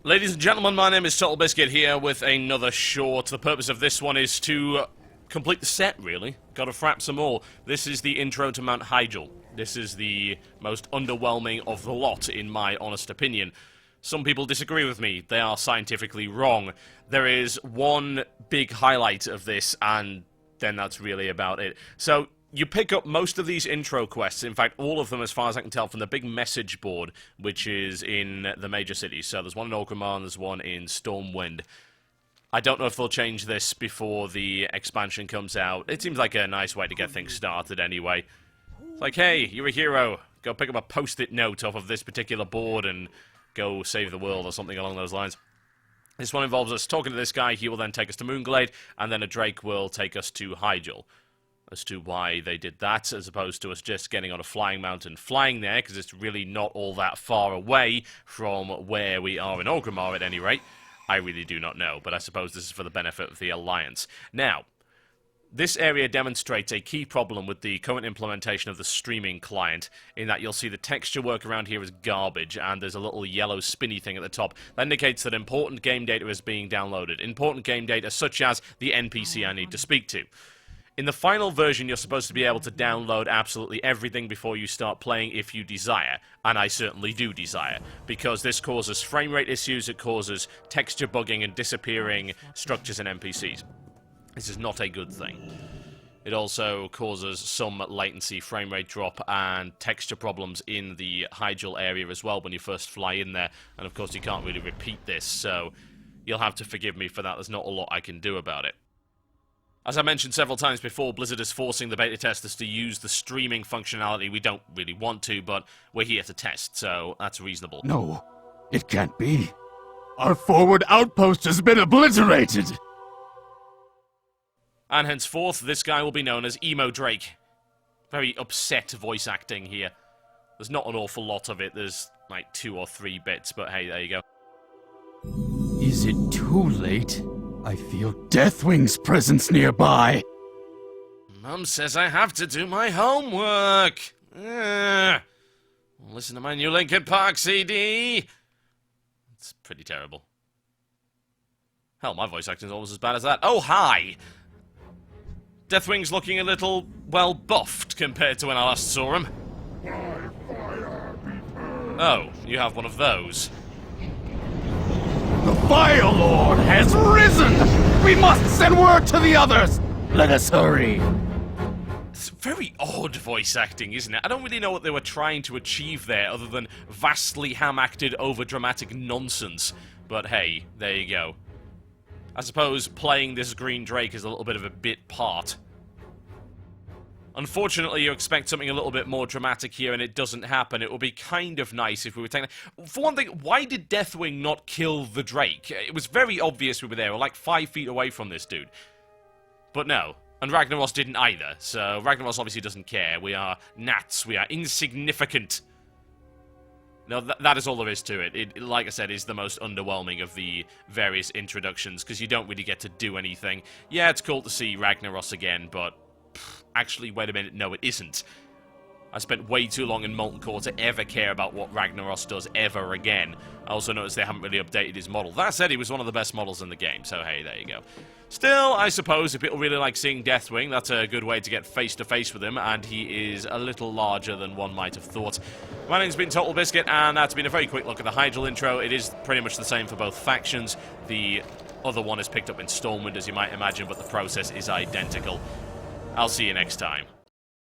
Ladies and gentlemen, my name is Total Biscuit here with another short. The purpose of this one is to complete the set, really. Gotta frap some more. This is the intro to Mount Hyjal. This is the most underwhelming of the lot, in my honest opinion. Some people disagree with me. They are scientifically wrong. There is one big highlight of this, and then that's really about it. So, you pick up most of these intro quests, in fact all of them as far as I can tell, from the big message board, which is in the major cities. So there's one in Orgrimmar and there's one in Stormwind. I don't know if they'll change this before the expansion comes out. It seems like a nice way to get things started anyway. It's like, hey, you're a hero, go pick up a post-it note off of this particular board and go save the world or something along those lines. This one involves us talking to this guy. He will then take us to Moonglade, and then a Drake will take us to Hyjal. As to why they did that, as opposed to us just getting on a flying mountain, flying there, because it's really not all that far away from where we are in Orgrimmar at any rate. I really do not know, but I suppose this is for the benefit of the Alliance. Now, this area demonstrates a key problem with the current implementation of the streaming client, in that you'll see the texture work around here is garbage, and there's a little yellow spinny thing at the top. That indicates that important game data is being downloaded. Important game data such as the NPC I need to speak to. In the final version, you're supposed to be able to download absolutely everything before you start playing if you desire, and I certainly do desire, because this causes frame rate issues, it causes texture bugging and disappearing structures and NPCs. This is not a good thing. It also causes some latency, frame rate drop, and texture problems in the Hyjal area as well when you first fly in there, and of course you can't really repeat this, so you'll have to forgive me for that. There's not a lot I can do about it. As I mentioned several times before, Blizzard is forcing the beta testers to use the streaming functionality. We don't really want to, but we're here to test, so that's reasonable. No, it can't be. Our forward outpost has been obliterated! And henceforth, this guy will be known as Emo Drake. Very upset voice acting here. There's not an awful lot of it. There's like 2 or 3 bits, but hey, there you go. Is it too late? I feel Deathwing's presence nearby. Mum says I have to do my homework. Listen to my new Linkin Park CD. It's pretty terrible. Hell, my voice acting is almost as bad as that. Oh, hi! Deathwing's looking a little, well, buffed compared to when I last saw him. Oh, you have one of those. The Fire Lord has risen! We must send word to the others! Let us hurry. It's very odd voice acting, isn't it? I don't really know what they were trying to achieve there, other than vastly ham-acted, over-dramatic nonsense. But hey, there you go. I suppose playing this Green Drake is a little bit of a bit part. Unfortunately, you expect something a little bit more dramatic here, and it doesn't happen. It would be kind of nice if we were taking... For one thing, why did Deathwing not kill the Drake? It was very obvious we were there. We're like 5 feet away from this dude. But no. And Ragnaros didn't either, so Ragnaros obviously doesn't care. We are gnats. We are insignificant. No, that is all there is to it. It, like I said, is the most underwhelming of the various introductions, because you don't really get to do anything. Yeah, it's cool to see Ragnaros again, but... Actually, wait a minute, no it isn't. I spent way too long in Molten Core to ever care about what Ragnaros does ever again. I also noticed they haven't really updated his model. That said, he was one of the best models in the game, so hey, there you go. Still, I suppose, if people really like seeing Deathwing, that's a good way to get face-to-face with him, and he is a little larger than one might have thought. My name's been Total Biscuit, and that's been a very quick look at the Hyjal intro. It is pretty much the same for both factions. The other one is picked up in Stormwind, as you might imagine, but the process is identical. I'll see you next time.